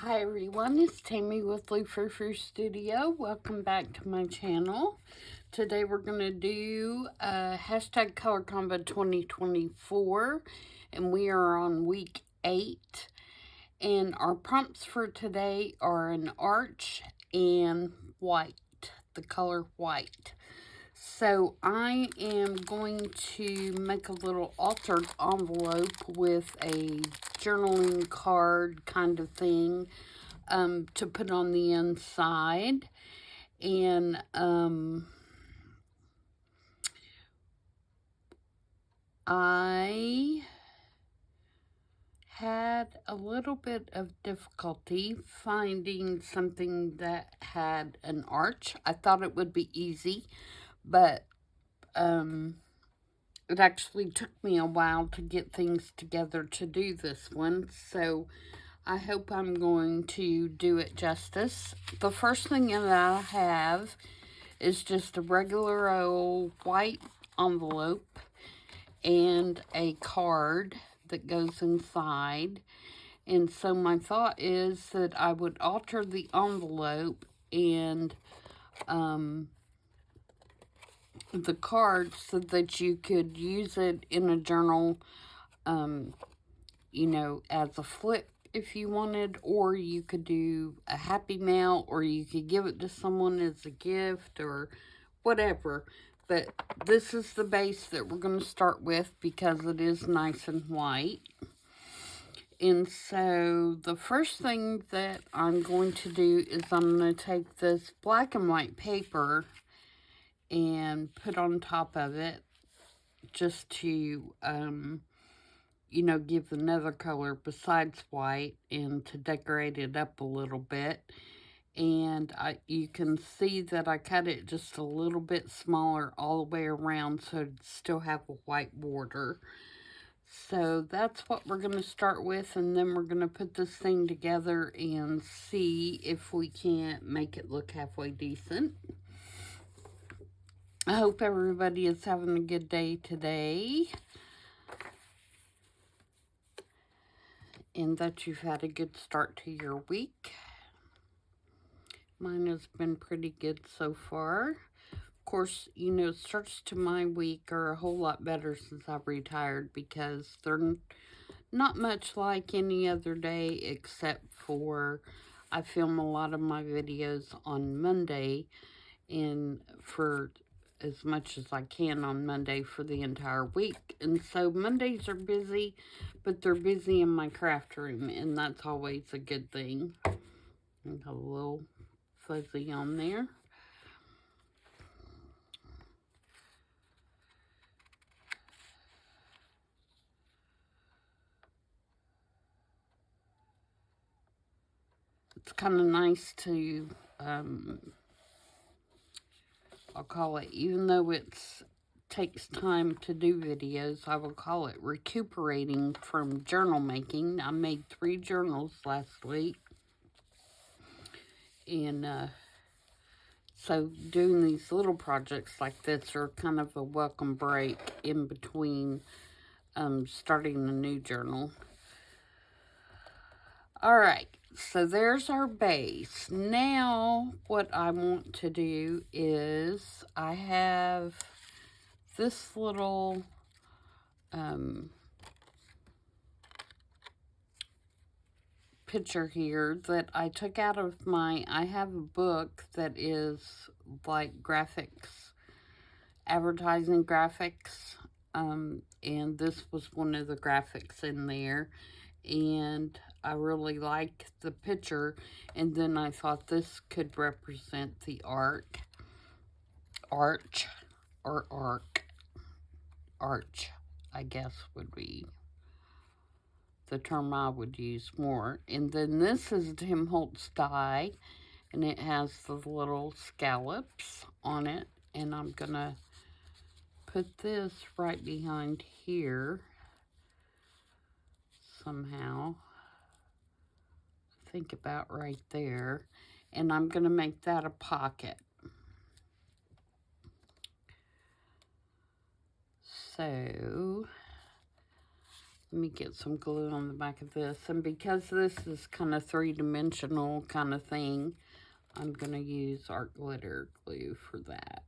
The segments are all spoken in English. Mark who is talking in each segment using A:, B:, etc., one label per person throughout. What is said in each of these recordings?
A: Hi everyone, it's Tammy with Frou-frou Studio. Welcome back to my channel. Today we're going to do hashtag Color Combo 2024, and we are on week 8. And our prompts for today are an arch and white, the color white. So I am going to make a little altered envelope with a journaling card kind of thing to put on the inside. And I had a little bit of difficulty finding something that had an arch. I thought it would be easy, but it actually took me a while to get things together to do this one, so I hope I'm going to do it justice. The first thing that I have is just a regular old white envelope and a card that goes inside. And so my thought is that I would alter the envelope and the card so that you could use it in a journal, you know, as a flip if you wanted, or you could do a happy mail, or you could give it to someone as a gift or whatever. But this is the base that we're going to start with because it is nice and white. And so the first thing that I'm going to do is I'm going to take this black and white paper and put on top of it just to, you know, give another color besides white and to decorate it up a little bit. And you can see that I cut it just a little bit smaller all the way around so it still have a white border. So that's what we're going to start with, and then we're going to put this thing together and see if we can't make it look halfway decent. I hope everybody is having a good day today, and that you've had a good start to your week. Mine has been pretty good so far. Of course, you know, starts to my week are a whole lot better since I've retired because they're not much like any other day, except for I film a lot of my videos on Monday, and for as much as I can on Monday for the entire week. And so Mondays are busy, but they're busy in my craft room, and that's always a good thing. And a little fuzzy on there. It's kind of nice to, I'll call it, even though it's takes time to do videos, I will call it recuperating from journal making. I made 3 journals last week. And so doing these little projects like this are kind of a welcome break in between starting a new journal. Alright, so there's our base. Now what I want to do is I have this little picture here that I took out of I have a book that is like graphics, advertising graphics, and this was one of the graphics in there, and I really liked the picture, and then I thought this could represent the arch, I guess would be the term I would use more. And then this is Tim Holtz die, and it has the little scallops on it, and I'm gonna put this right behind here somehow. Think about right there, and I'm gonna make that a pocket. So Let me get some glue on the back of this. And because this is kind of three-dimensional kind of thing, I'm going to use art glitter glue for that.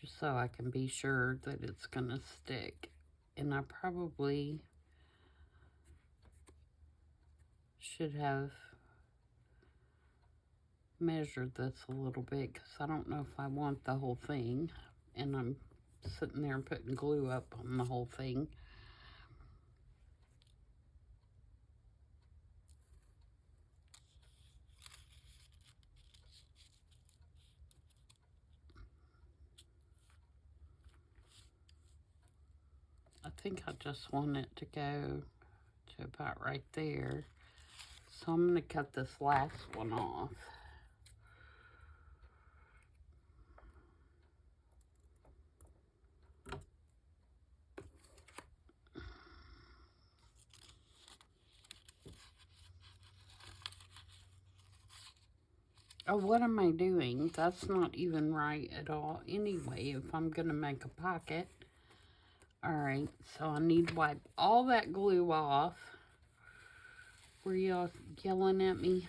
A: Just so I can be sure that it's going to stick. And I probably should have measured this a little bit because I don't know if I want the whole thing. And I'm sitting there putting glue up on the whole thing. I think I just want it to go to about right there. So I'm going to cut this last one off. Oh, what am I doing? That's not even right at all anyway, if I'm going to make a pocket. Alright, so I need to wipe all that glue off. Were y'all yelling at me?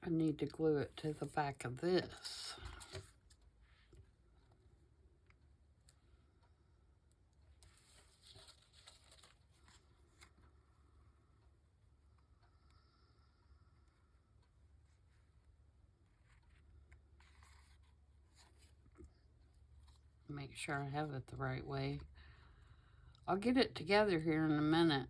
A: I need to glue it to the back of this. Make sure I have it the right way. I'll get it together here in a minute.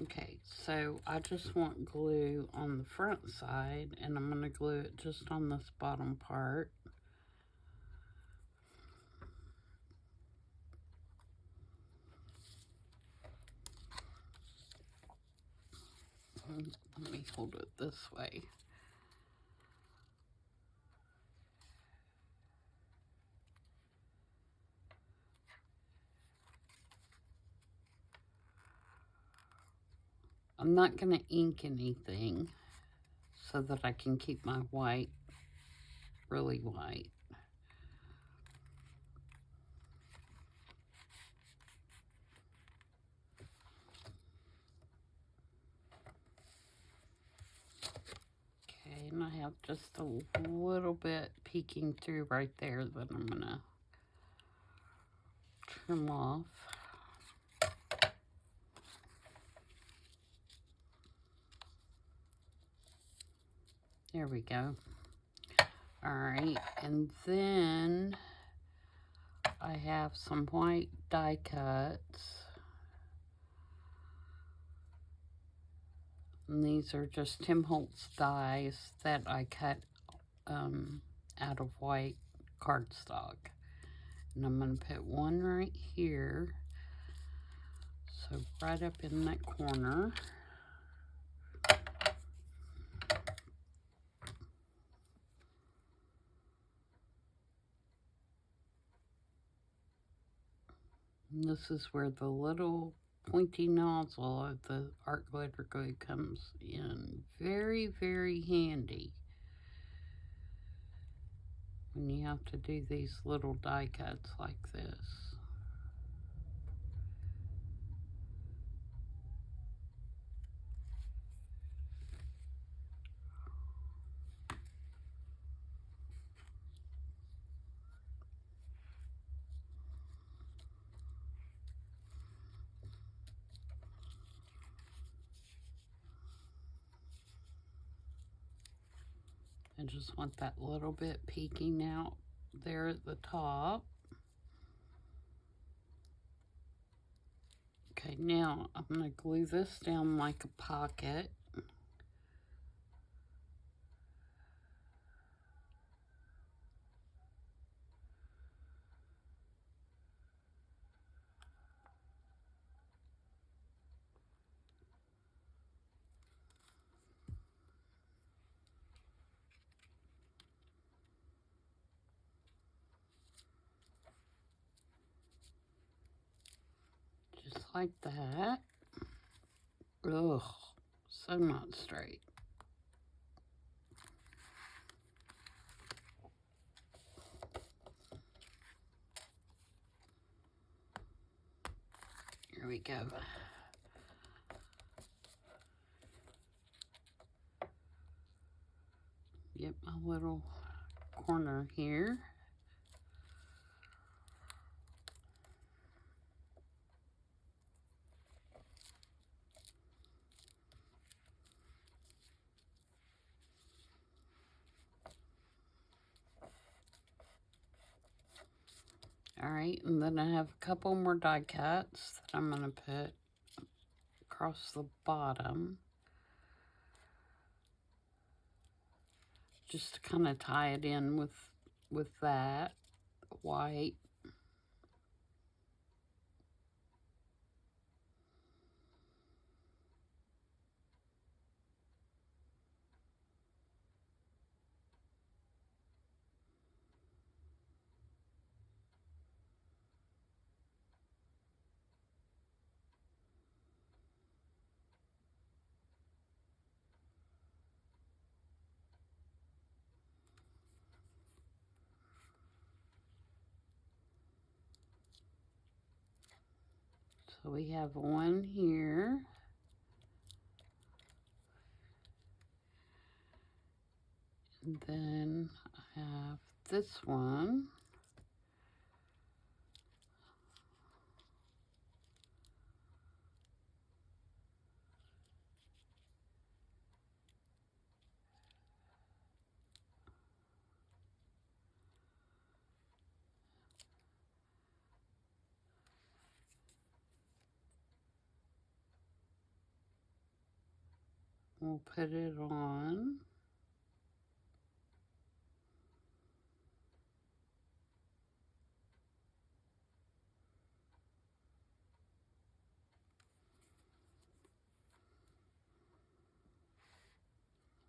A: Okay, so I just want glue on the front side, and I'm going to glue it just on this bottom part. Let me hold it this way. I'm not going to ink anything so that I can keep my white really white. Okay, and I have just a little bit peeking through right there that I'm going to trim off. There we go. All right, and then I have some white die cuts. And these are just Tim Holtz dies that I cut out of white cardstock. And I'm going to put one right here. So right up in that corner. And this is where the little pointy nozzle of the art glitter glue comes in. Very, very handy when you have to do these little die cuts like this. I just want that little bit peeking out there at the top. Okay, now I'm going to glue this down like a pocket. Just like that. Ugh, so not straight. Here we go. Get my little corner here. All right, and then I have a couple more die cuts that I'm going to put across the bottom, just to kind of tie it in with that white. So we have one here. And then I have this one. We'll put it on.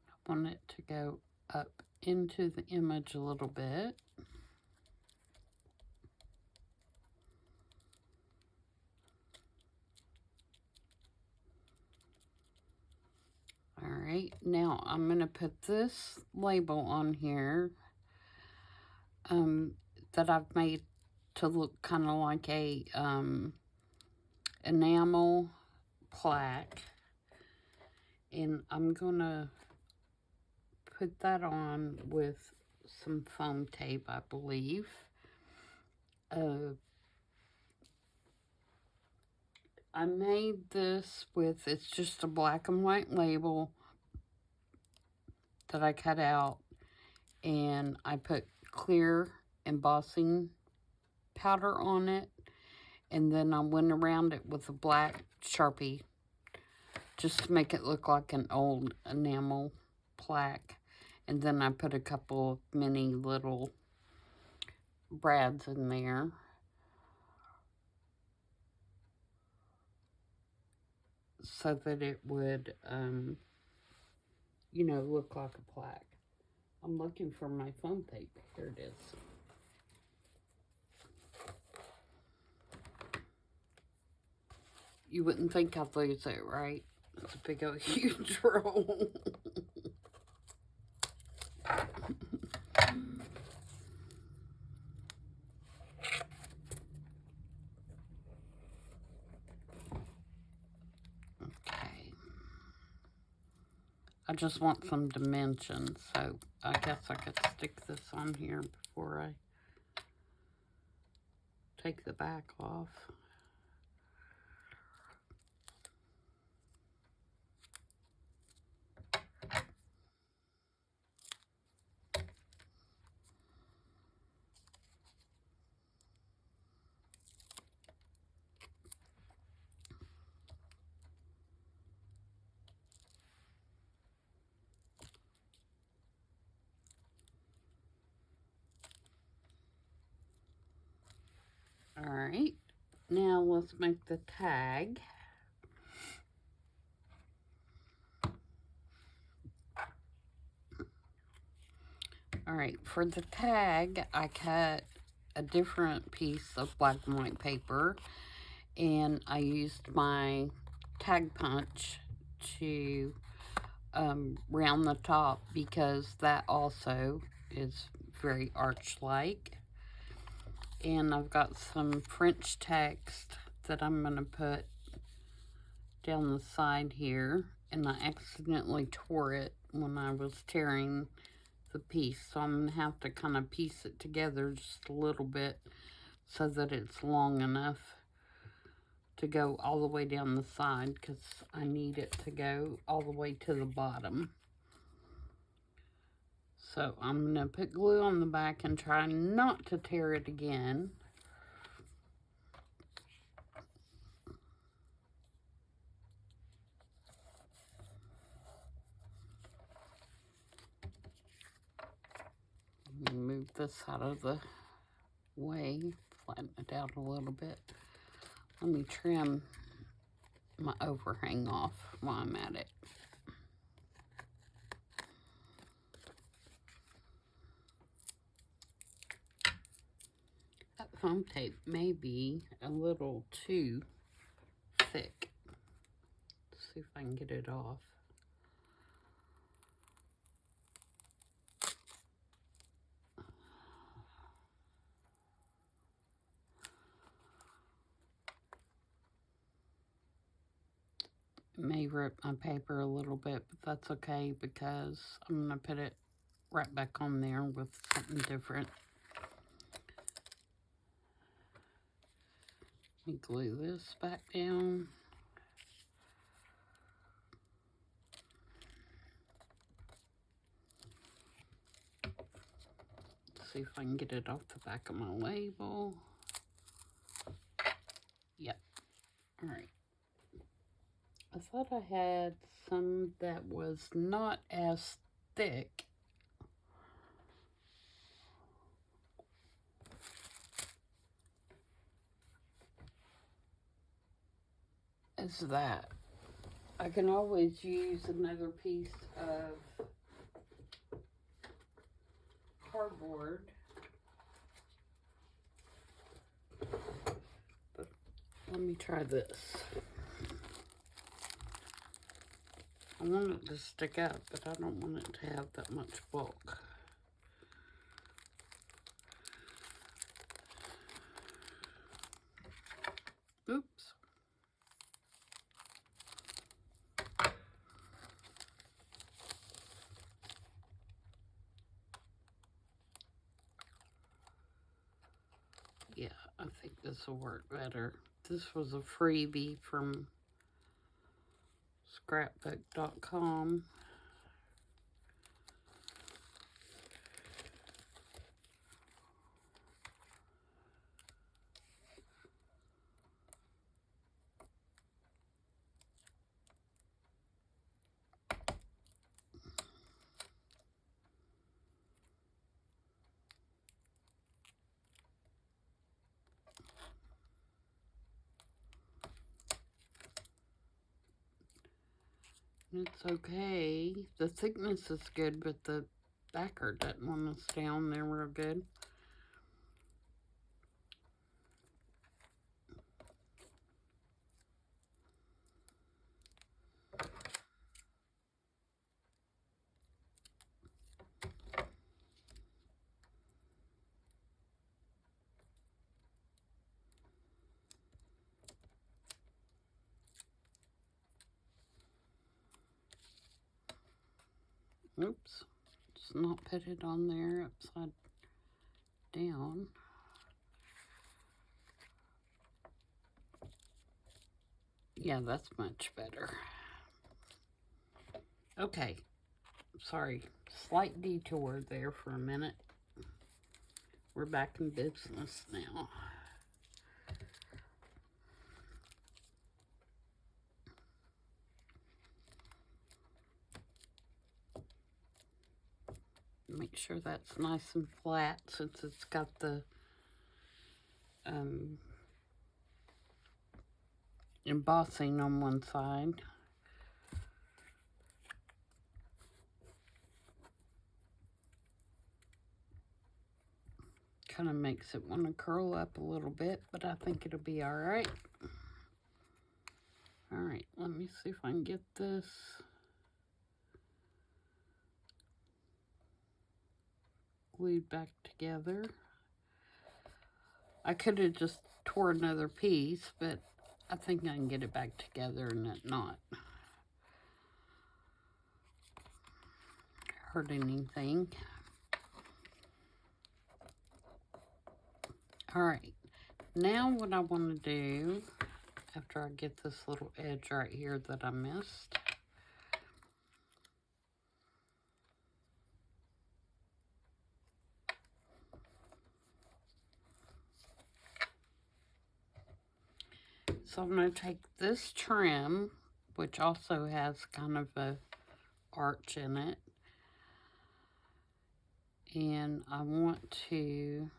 A: I want it to go up into the image a little bit. All right, now I'm going to put this label on here that I've made to look kind of like a enamel plaque. And I'm going to put that on with some foam tape, I believe. I made this with, it's just a black and white label that I cut out, and I put clear embossing powder on it, and then I went around it with a black Sharpie just to make it look like an old enamel plaque. And then I put a couple of mini little brads in there. So that it would, you know, look like a plaque. I'm looking for my foam tape. Here it is. You wouldn't think I'd lose it, right? It's a big old huge roll. Okay. I just want some dimensions, so I guess I could stick this on here before I take the back off. All right, now let's make the tag. All right, for the tag, I cut a different piece of black and white paper, and I used my tag punch to round the top because that also is very arch-like. And I've got some French text that I'm going to put down the side here, and I accidentally tore it when I was tearing the piece, so I'm going to have to kind of piece it together just a little bit so that it's long enough to go all the way down the side, because I need it to go all the way to the bottom. So I'm going to put glue on the back and try not to tear it again. Move this out of the way, flatten it out a little bit. Let me trim my overhang off while I'm at it. That foam tape may be a little too thick. Let's see if I can get it off. It may rip my paper a little bit, but that's okay because I'm going to put it right back on there with something different. Let me glue this back down. Let's see if I can get it off the back of my label. Yep. All right. I thought I had some that was not as thick as that. I can always use another piece of cardboard, but let me try this. I want it to stick out, but I don't want it to have that much bulk. Oops. Yeah, I think this will work better. This was a freebie from scrapbook.com. It's okay. The thickness is good, but the backer doesn't want to stay on there real good. Oops. Just not put it on there upside down. Yeah, that's much better. Okay. Sorry. Slight detour there for a minute. We're back in business now. Make sure that's nice and flat since it's got the embossing on one side. Kind of makes it want to curl up a little bit, but I think it'll be all right. Alright, let me see if I can get this glued back together. I could have just tore another piece, but I think I can get it back together and it not hurt anything. Alright, now what I want to do, after I get this little edge right here that I missed, so I'm going to take this trim, which also has kind of a arch in it, and I want to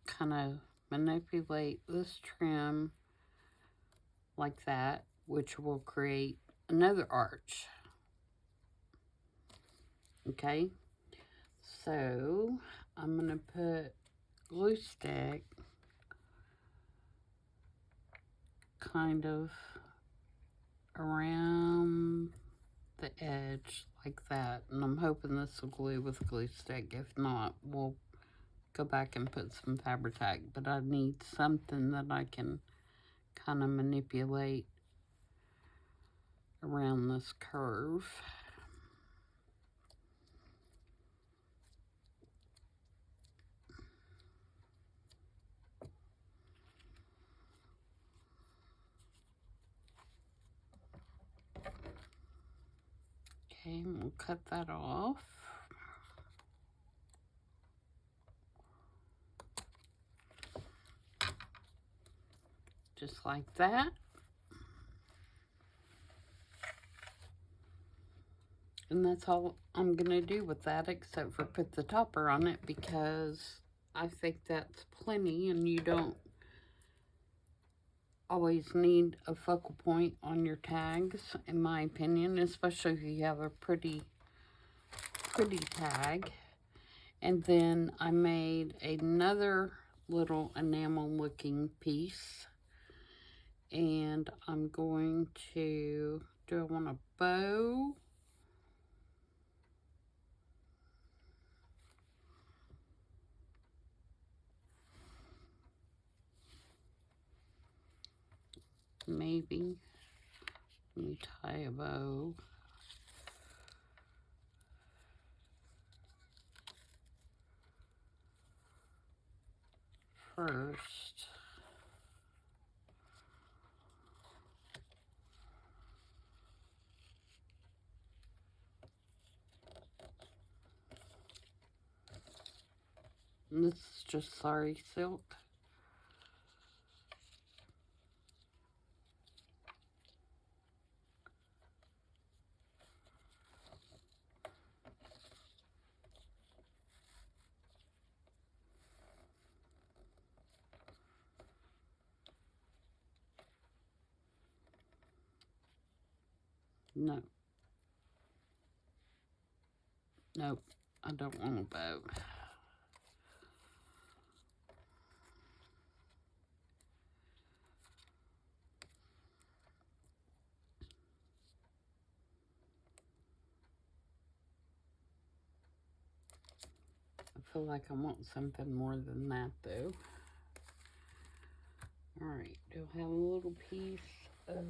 A: kind of manipulate this trim like that, which will create another arch. Okay, so I'm going to put glue stick kind of around the edge like that, and I'm hoping this will glue with glue stick. If not, we'll go back and put some Fabri-Tac, but I need something that I can kind of manipulate around this curve. Okay, we'll cut that off. Just like that. And that's all I'm going to do with that, except for put the topper on it, because I think that's plenty, and you don't always need a focal point on your tags, in my opinion, especially if you have a pretty tag. And then I made another little enamel looking piece, and I'm going to, do I want a bow? Maybe. Let me tie a bow. First. And this is just sari silk. No. Nope. I don't want a bow. I feel like I want something more than that, though. Alright, do I have a little piece of...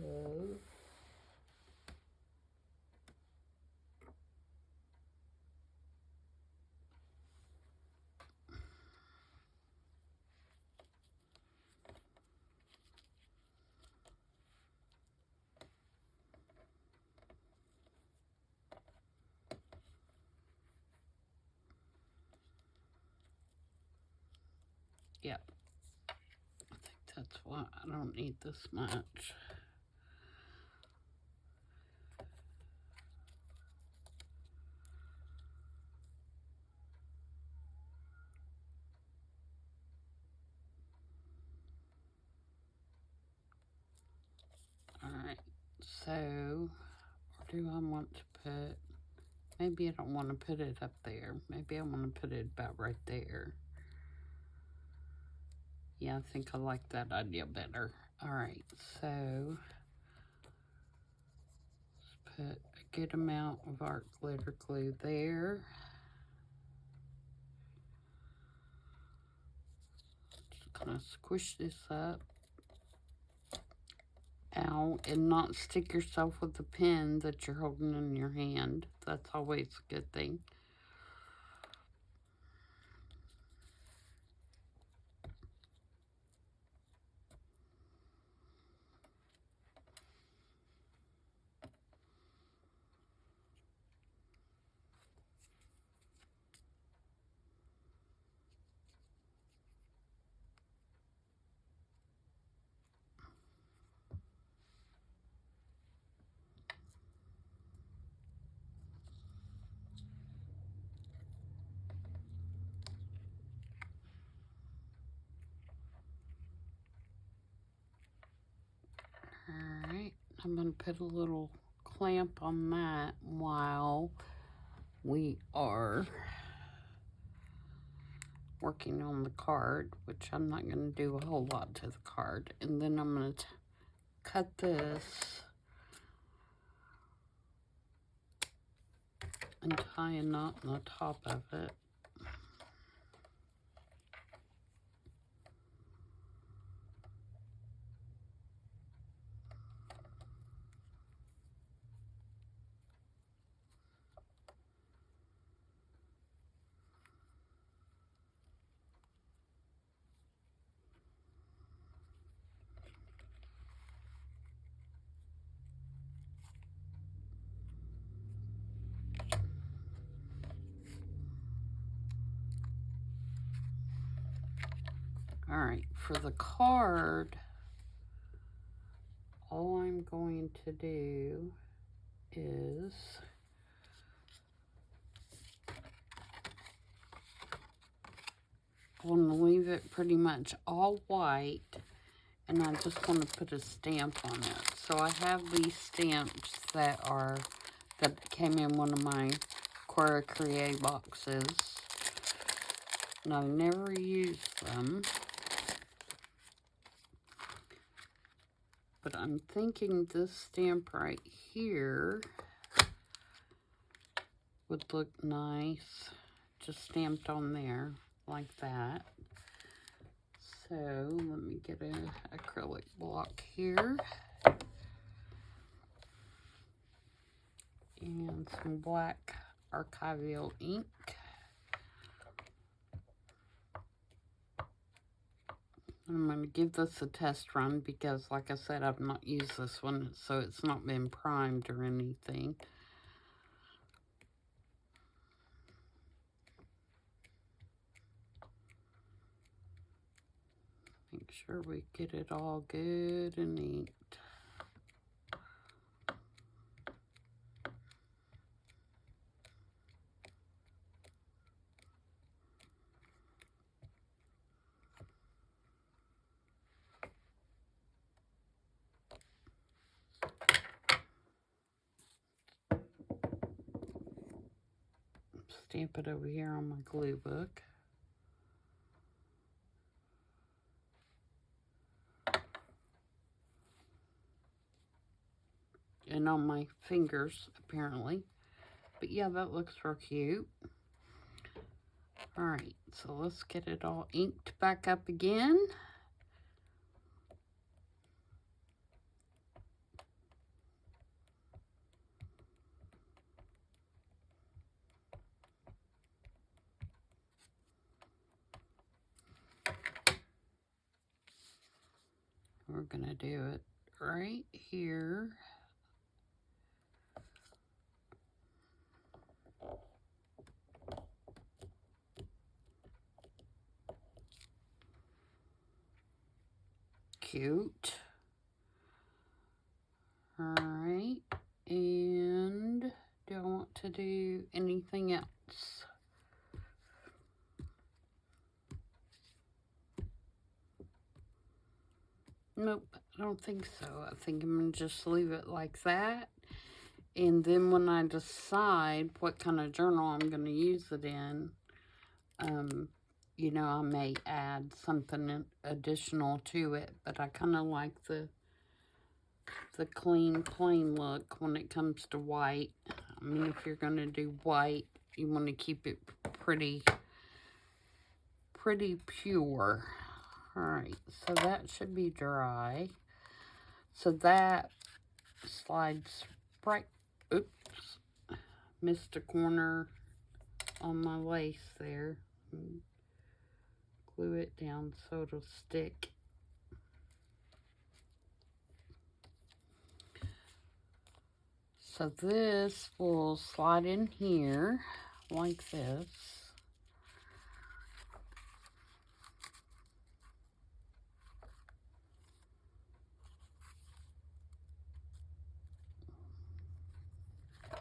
A: Yep. I think that's why I don't need this much. Alright, so, do I want to put, maybe I don't want to put it up there. Maybe I want to put it about right there. Yeah, I think I like that idea better. Alright, so put a good amount of art glitter glue there. Just kind of squish this up. Out and not stick yourself with the pen that you're holding in your hand. That's always a good thing. Alright, I'm going to put a little clamp on that while we are working on the card, which I'm not going to do a whole lot to the card. And then I'm going to cut this and tie a knot on the top of it. Alright, for the card, all I'm going to do is I want to leave it pretty much all white, and I just want to put a stamp on it. So I have these stamps that came in one of my Cora Create boxes, and I've never used them. But I'm thinking this stamp right here would look nice, just stamped on there like that. So let me get an acrylic block here and some black archival ink. I'm going to give this a test run because, like I said, I've not used this one, so it's not been primed or anything. Make sure we get it all good and inked. Stamp it over here on my glue book. And on my fingers, apparently. But yeah, that looks real cute. Alright, so let's get it all inked back up again. We're gonna do it right here. Cute. Alright, and do I want to do anything else? Nope, I don't think so. I think I'm going to just leave it like that. And then when I decide what kind of journal I'm going to use it in, you know, I may add something additional to it. But I kind of like the the clean, plain look when it comes to white. I mean, if you're going to do white, you want to keep it pretty pure. Alright, so that should be dry. So that slides right, oops, missed a corner on my lace there. Glue it down so it'll stick. So this will slide in here like this.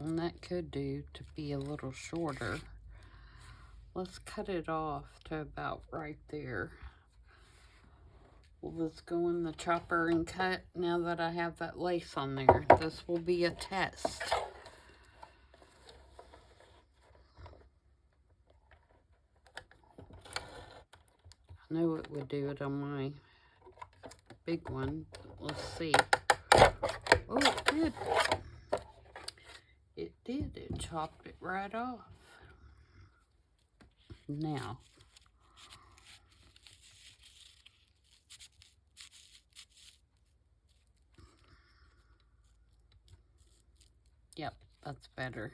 A: And that could do to be a little shorter. Let's cut it off to about right there. Will this go in the chopper and cut now that I have that lace on there? This will be a test. I know it would do it on my big one. Let's see. Oh, it did. It did. It chopped it right off. Now, yep, that's better.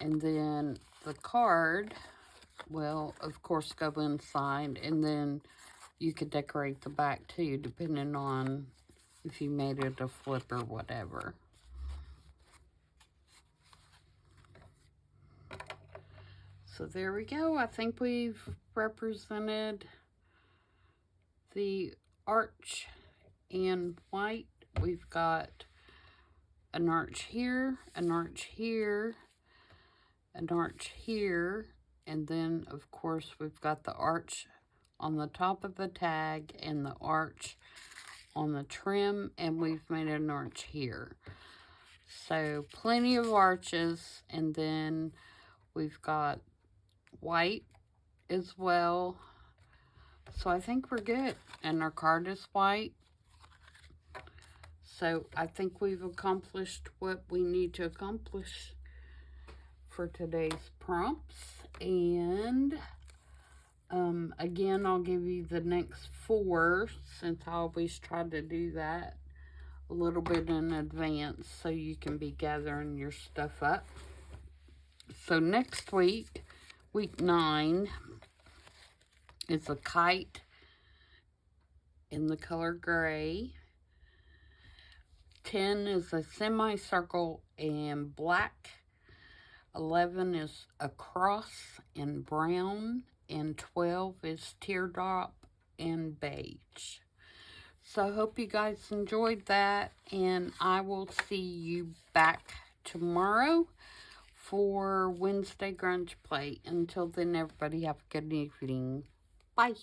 A: And then the card will, of course, go inside, and then you could decorate the back too, depending on if you made it a flip or whatever. So there we go. I think we've represented the arch in white. We've got an arch here, an arch here, an arch here, and then of course we've got the arch on the top of the tag and the arch on the trim, and we've made an arch here. So plenty of arches, and then we've got white as well. So I think we're good. And our card is white. So I think we've accomplished what we need to accomplish for today's prompts. And again, I'll give you the next 4, since I always try to do that a little bit in advance so you can be gathering your stuff up. So next week, week 9, is a kite in the color gray. 10 is a semicircle in black. 11 is a cross in brown. And 12 is teardrop in beige. So I hope you guys enjoyed that. And I will see you back tomorrow for Wednesday Grunge Play. Until then, everybody have a good evening. Bye.